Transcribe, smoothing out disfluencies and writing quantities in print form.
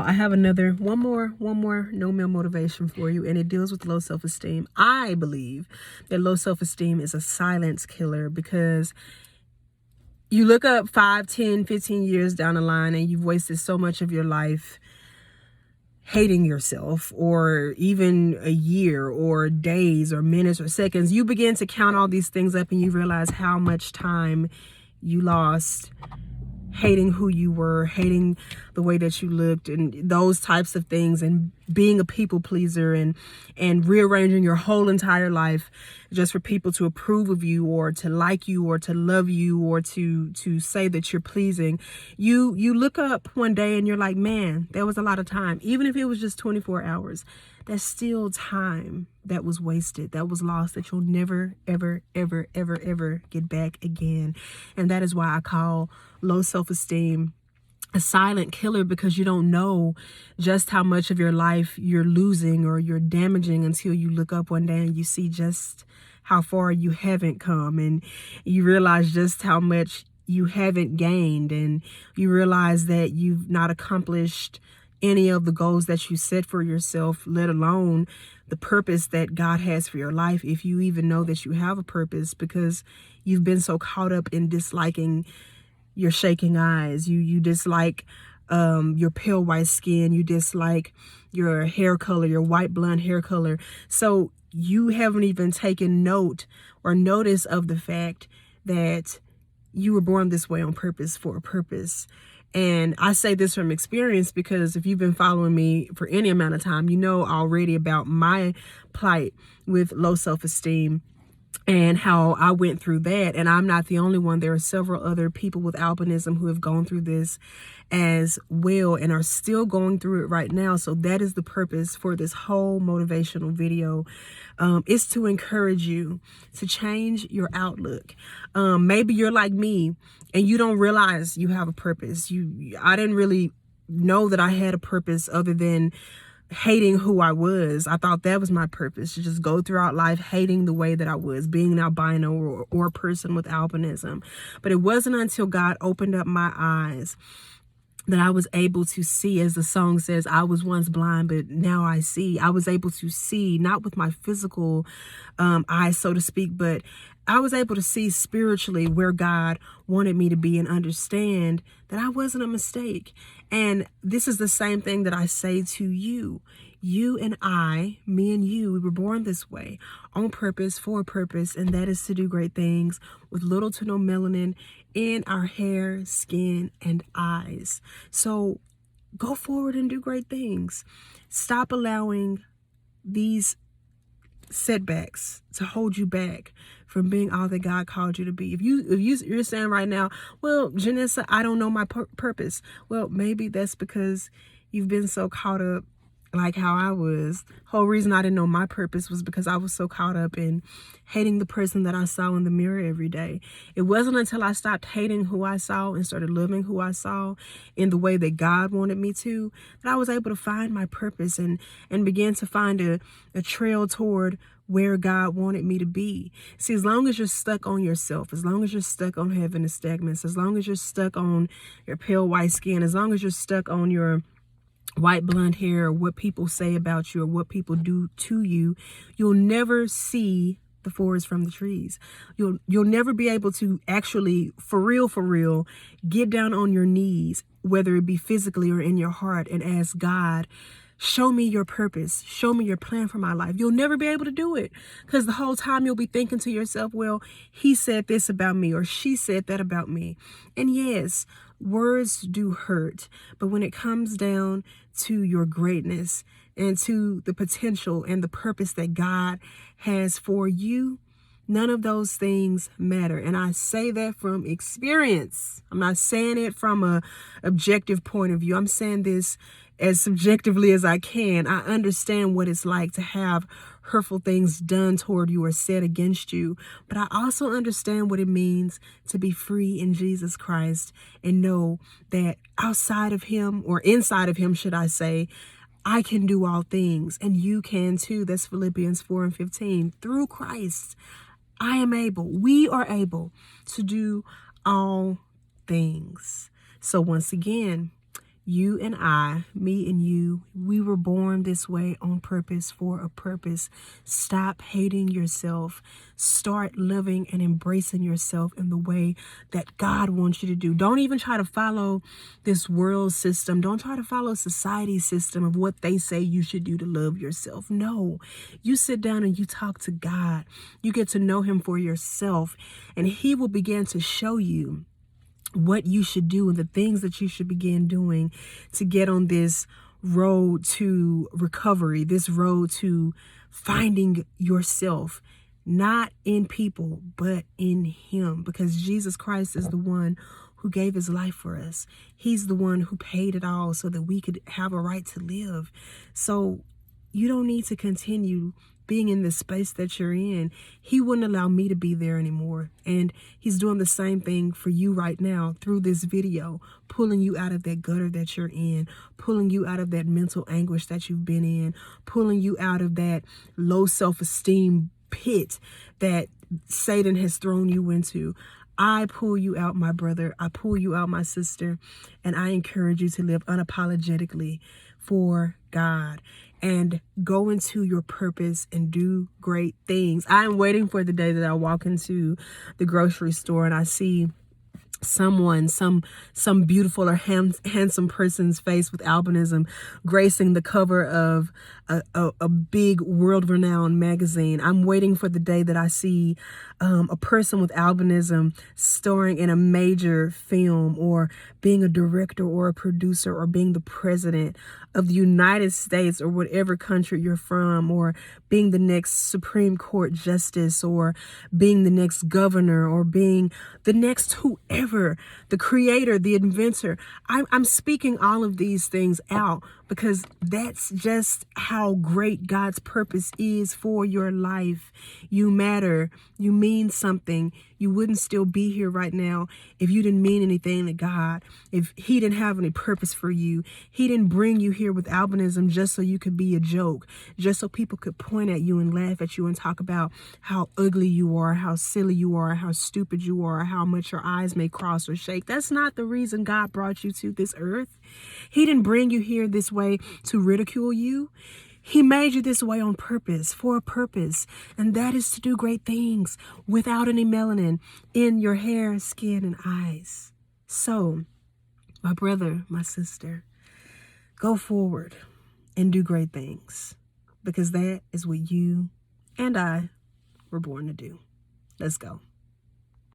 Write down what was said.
I have one more no meal motivation for you, and it deals with low self-esteem. I believe that low self-esteem is a silence killer, because you look up 5, 10, 15 years down the line and you've wasted so much of your life hating yourself, or even a year or days or minutes or seconds. You begin to count all these things up and you realize how much time you lost hating who you were, hating the way that you looked, and those types of things, and being a people pleaser, and rearranging your whole entire life just for people to approve of you, or to like you, or to love you, or to say that you're pleasing. You look up one day and you're like, man, there was a lot of time. Even if it was just 24 hours, that's still time that was wasted, that was lost, that you'll never, ever, ever, ever, ever get back again. And that is why I call low self-esteem a silent killer, because you don't know just how much of your life you're losing or you're damaging until you look up one day and you see just how far you haven't come, and you realize just how much you haven't gained, and you realize that you've not accomplished any of the goals that you set for yourself, let alone the purpose that God has for your life, if you even know that you have a purpose, because you've been so caught up in disliking your shaking eyes. You dislike your pale white skin. You dislike your hair color, your white blonde hair color. So you haven't even taken note or notice of the fact that you were born this way on purpose, for a purpose. And I say this from experience, because if you've been following me for any amount of time, you know already about my plight with low self-esteem and how I went through that. And I'm not the only one. There are several other people with albinism who have gone through this as well and are still going through it right now. So that is the purpose for this whole motivational video, is to encourage you to change your outlook. Maybe you're like me and you don't realize you have a purpose. I didn't really know that I had a purpose other than hating who I was. I thought that was my purpose, to just go throughout life hating the way that I was, being an albino or a person with albinism. But it wasn't until God opened up my eyes that I was able to see, as the song says, I was once blind, but now I see. I was able to see, not with my physical eyes, so to speak, but I was able to see spiritually where God wanted me to be, and understand that I wasn't a mistake. And this is the same thing that I say to you. You and I, me and you, we were born this way, on purpose, for a purpose, and that is to do great things with little to no melanin in our hair, skin, and eyes. So go forward and do great things. Stop allowing these setbacks to hold you back from being all that God called you to be. If you're saying right now, well, Janessa, I don't know my purpose. Well, maybe that's because you've been so caught up, like how I was. Whole reason I didn't know my purpose was because I was so caught up in hating the person that I saw in the mirror every day. It wasn't until I stopped hating who I saw and started loving who I saw in the way that God wanted me to, that I was able to find my purpose and begin to find a trail toward where God wanted me to be. See, as long as you're stuck on yourself, as long as you're stuck on having a stagnant, as long as you're stuck on your pale white skin, as long as you're stuck on your white blonde hair, or what people say about you, or what people do to you, you'll never see the forest from the trees. You'll never be able to actually, for real, get down on your knees, whether it be physically or in your heart, and ask God, show me your purpose. Show me your plan for my life. You'll never be able to do it, because the whole time you'll be thinking to yourself, well, he said this about me, or she said that about me. And yes, words do hurt, but when it comes down to your greatness and to the potential and the purpose that God has for you, none of those things matter. And I say that from experience. I'm not saying it from a objective point of view. I'm saying this as subjectively as I can. I understand what it's like to have hurtful things done toward you or said against you, but I also understand what it means to be free in Jesus Christ and know that outside of him, or inside of him, should I say, I can do all things, and you can too. That's Philippians 4:15. Through Christ, we are able to do all things. So once again, You and I, me and you, we were born this way on purpose, for a purpose. Stop hating yourself. Start loving and embracing yourself in the way that God wants you to do. Don't even try to follow this world system. Don't try to follow society's system of what they say you should do to love yourself. No, you sit down and you talk to God. You get to know him for yourself, and he will begin to show you what you should do and the things that you should begin doing to get on this road to recovery, this road to finding yourself, not in people, but in him, because Jesus Christ is the one who gave his life for us. He's the one who paid it all so that we could have a right to live. So you don't need to continue being in the space that you're in. He wouldn't allow me to be there anymore. And he's doing the same thing for you right now through this video, pulling you out of that gutter that you're in, pulling you out of that mental anguish that you've been in, pulling you out of that low self-esteem pit that Satan has thrown you into. I pull you out, my brother. I pull you out, my sister. And I encourage you to live unapologetically for God and go into your purpose and do great things. I'm waiting for the day that I walk into the grocery store and I see someone, some beautiful or handsome person's face with albinism gracing the cover of a big world-renowned magazine. I'm waiting for the day that I see a person with albinism starring in a major film, or being a director or a producer, or being the president of the United States or whatever country you're from, or being the next Supreme Court justice, or being the next governor, or being the next whoever, the creator, the inventor. I'm speaking all of these things out because that's just how great God's purpose is for your life. You matter. You mean something. You wouldn't still be here right now if you didn't mean anything to God, if he didn't have any purpose for you. He didn't bring you here with albinism just so you could be a joke, just so people could point at you and laugh at you and talk about how ugly you are, how silly you are, how stupid you are, how much your eyes may cross or shake. That's not the reason God brought you to this earth. He didn't bring you here this way to ridicule you. He made you this way on purpose, for a purpose, and that is to do great things without any melanin in your hair, skin, and eyes. So, my brother, my sister, go forward and do great things, because that is what you and I were born to do. Let's go.